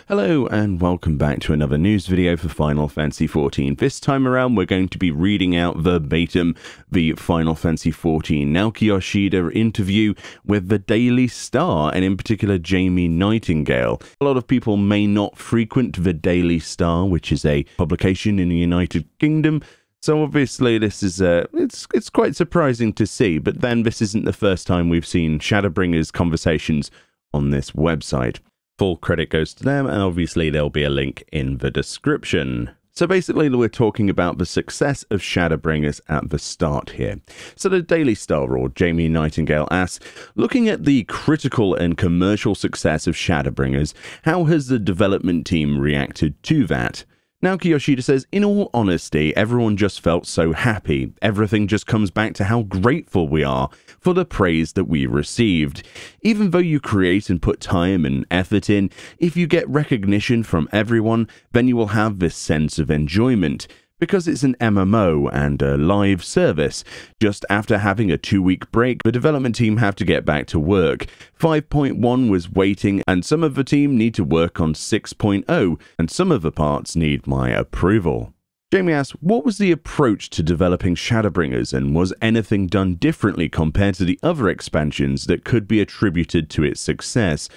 Hello and welcome back to another news video for Final Fantasy XIV. This time around we're going to be reading out verbatim the Final Fantasy XIV Naoki Yoshida interview with the Daily Star, and in particular Jamie Nightingale. A lot of people may not frequent the Daily Star, which is a publication in the United Kingdom, so obviously this is it's quite surprising to see, but then this isn't the first time we've seen Shadowbringers conversations on this website. Full credit goes to them, and obviously there'll be a link in the description. So basically we're talking about the success of Shadowbringers at the start here. So the Daily Star, or Jamie Nightingale, asks, looking at the critical and commercial success of Shadowbringers, how has the development team reacted to that? Naoki Yoshida says, in all honesty, everyone just felt so happy. Everything just comes back to how grateful we are for the praise that we received. Even though you create and put time and effort in, if you get recognition from everyone, then you will have this sense of enjoyment. Because it's an MMO and a live service. Just after having a 2-week break, the development team have to get back to work. 5.1 was waiting, and some of the team need to work on 6.0, and some of the parts need my approval. Jamie asks, what was the approach to developing Shadowbringers, and was anything done differently compared to the other expansions that could be attributed to its success?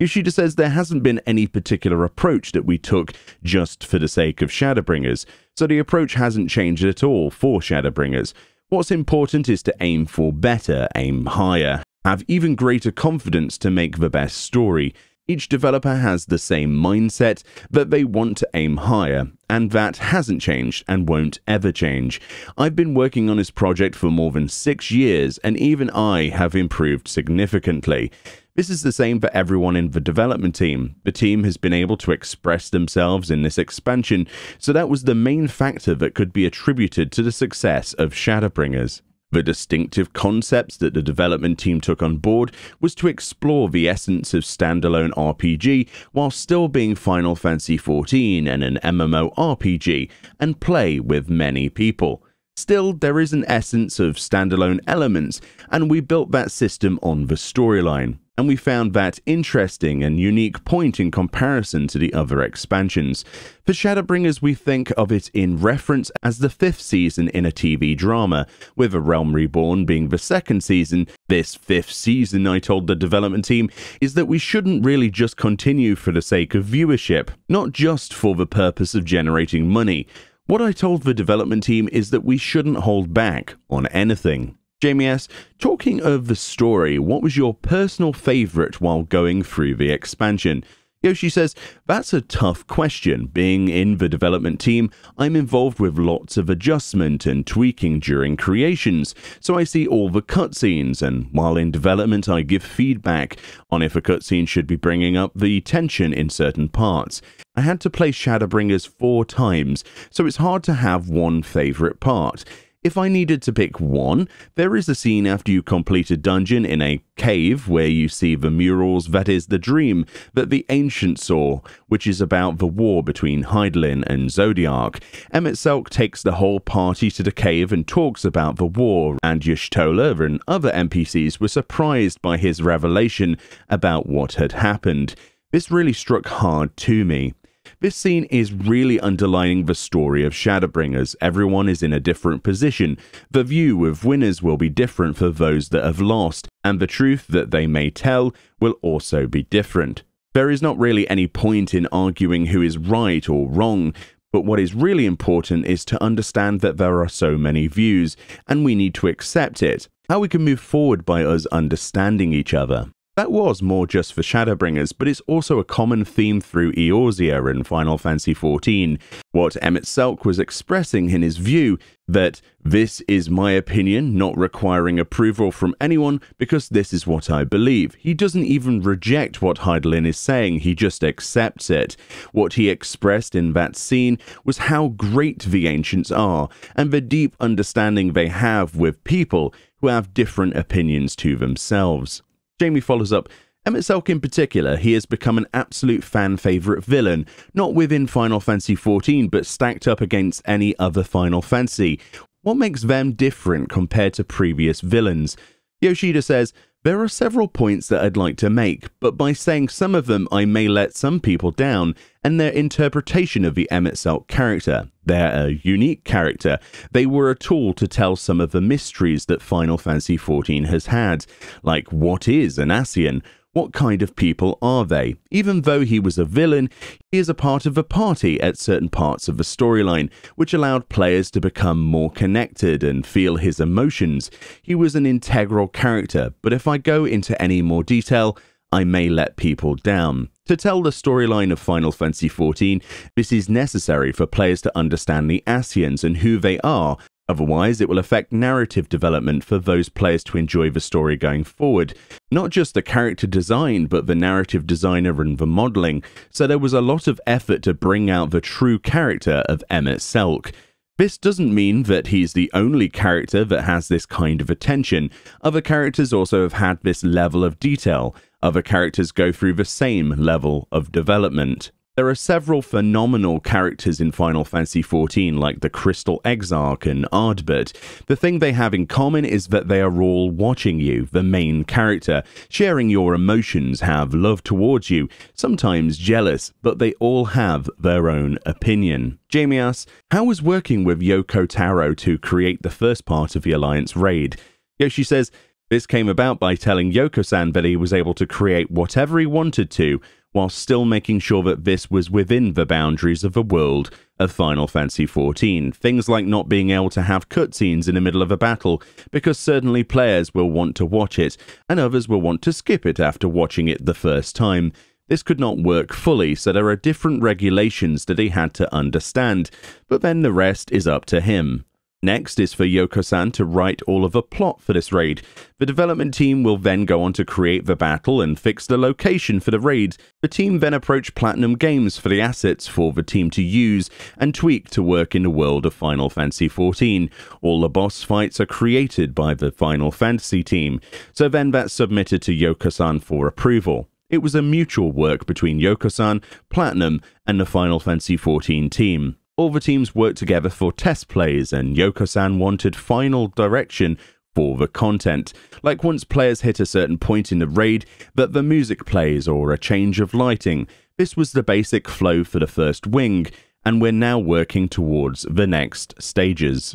Yoshida says there hasn't been any particular approach that we took just for the sake of Shadowbringers, so the approach hasn't changed at all for Shadowbringers. What's important is to aim for better, aim higher, have even greater confidence to make the best story. Each developer has the same mindset that they want to aim higher, and that hasn't changed and won't ever change. I've been working on this project for more than 6 years, and even I have improved significantly. This is the same for everyone in the development team. The team has been able to express themselves in this expansion, so that was the main factor that could be attributed to the success of Shadowbringers. The distinctive concepts that the development team took on board was to explore the essence of standalone RPG while still being Final Fantasy XIV and an MMORPG, and play with many people. Still, there is an essence of standalone elements, and we built that system on the storyline. And we found that interesting and unique point in comparison to the other expansions. For Shadowbringers, we think of it in reference as the 5th season in a TV drama, with A Realm Reborn being the 2nd season. This 5th season, I told the development team, is that we shouldn't really just continue for the sake of viewership, not just for the purpose of generating money. What I told the development team is that we shouldn't hold back on anything. Jamie asks, talking of the story, what was your personal favourite while going through the expansion? Yoshi says, that's a tough question. Being in the development team, I'm involved with lots of adjustment and tweaking during creations, so I see all the cutscenes, and while in development I give feedback on if a cutscene should be bringing up the tension in certain parts. I had to play Shadowbringers 4 times, so it's hard to have one favourite part. If I needed to pick one, there is a scene after you complete a dungeon in a cave where you see the murals that is the dream that the Ancient saw, which is about the war between Hydaelyn and Zodiac. Emet-Selch takes the whole party to the cave and talks about the war, and Y'shtola and other NPCs were surprised by his revelation about what had happened. This really struck hard to me. This scene is really underlining the story of Shadowbringers. Everyone is in a different position. The view of winners will be different for those that have lost, and the truth that they may tell will also be different. There is not really any point in arguing who is right or wrong, but what is really important is to understand that there are so many views, and we need to accept it. How we can move forward by us understanding each other. That was more just for Shadowbringers, but it's also a common theme through Eorzea and Final Fantasy XIV. What Emet-Selch was expressing in his view, that this is my opinion, not requiring approval from anyone, because this is what I believe. He doesn't even reject what Hydaelyn is saying, he just accepts it. What he expressed in that scene was how great the Ancients are, and the deep understanding they have with people who have different opinions to themselves. Jamie follows up, Emet-Selch in particular, he has become an absolute fan favourite villain, not within Final Fantasy XIV, but stacked up against any other Final Fantasy. What makes them different compared to previous villains? Yoshida says, There are several points that I'd like to make, but by saying some of them I may let some people down and their interpretation of the Emet-Selch character. They're a unique character. They were a tool to tell some of the mysteries that Final Fantasy XIV has had, like what is an Ascian? What kind of people are they? Even though he was a villain, he is a part of the party at certain parts of the storyline, which allowed players to become more connected and feel his emotions. He was an integral character, but if I go into any more detail, I may let people down. To tell the storyline of Final Fantasy XIV, this is necessary for players to understand the Ascians and who they are. Otherwise, it will affect narrative development for those players to enjoy the story going forward. Not just the character design, but the narrative designer and the modelling, so there was a lot of effort to bring out the true character of Emet-Selch. This doesn't mean that he's the only character that has this kind of attention. Other characters also have had this level of detail. Other characters go through the same level of development. There are several phenomenal characters in Final Fantasy XIV, like the Crystal Exarch and Ardbert. The thing they have in common is that they are all watching you, the main character, sharing your emotions, have love towards you, sometimes jealous, but they all have their own opinion. Jamie asks, how was working with Yoko Taro to create the first part of the Alliance raid? Yoshi says, this came about by telling Yoko-san that he was able to create whatever he wanted to, while still making sure that this was within the boundaries of the world of Final Fantasy XIV. Things like not being able to have cutscenes in the middle of a battle, because certainly players will want to watch it, and others will want to skip it after watching it the first time. This could not work fully, so there are different regulations that he had to understand, but then the rest is up to him. Next is for Yoko-san to write all of the plot for this raid. The development team will then go on to create the battle and fix the location for the raid. The team then approach Platinum Games for the assets for the team to use and tweak to work in the world of Final Fantasy XIV. All the boss fights are created by the Final Fantasy team, so then that's submitted to Yoko-san for approval. It was a mutual work between Yoko-san, Platinum, and the Final Fantasy XIV team. All the teams worked together for test plays, and Yoko-san wanted final direction for the content. Like once players hit a certain point in the raid, that the music plays or a change of lighting. This was the basic flow for the first wing, and we're now working towards the next stages.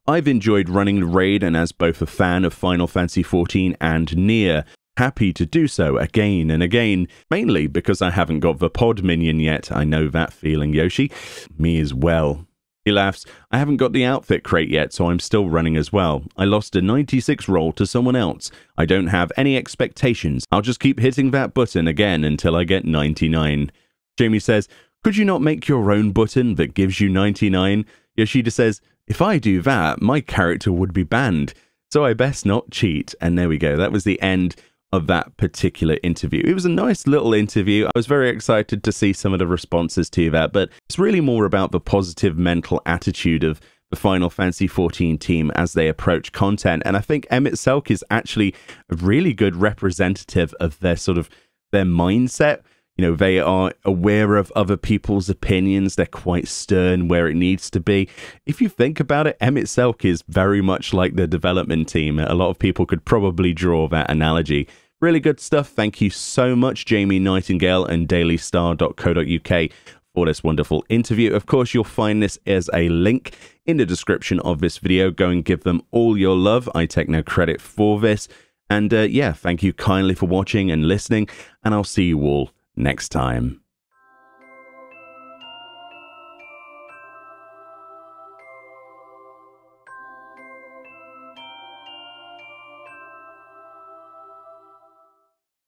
I've enjoyed running the raid, and as both a fan of Final Fantasy XIV and Nier, happy to do so again and again, mainly because I haven't got the pod minion yet. I know that feeling, Yoshi. Me as well. He laughs, I haven't got the outfit crate yet, so I'm still running as well. I lost a 96 roll to someone else. I don't have any expectations. I'll just keep hitting that button again until I get 99. Jamie says, could you not make your own button that gives you 99? Yoshida says, if I do that, my character would be banned, so I best not cheat. And there we go. That was the end of that particular interview. It was a nice little interview. I was very excited to see some of the responses to that, but it's really more about the positive mental attitude of the Final Fantasy XIV team as they approach content. And I think Emet-Selch is actually a really good representative of their their mindset. You know, they are aware of other people's opinions. They're quite stern where it needs to be. If you think about it, Emet-Selch is very much like the development team. A lot of people could probably draw that analogy. Really good stuff. Thank you so much, Jamie Nightingale and dailystar.co.uk for this wonderful interview. Of course, you'll find this as a link in the description of this video. Go and give them all your love. I take no credit for this. And yeah, thank you kindly for watching and listening, and I'll see you all next time.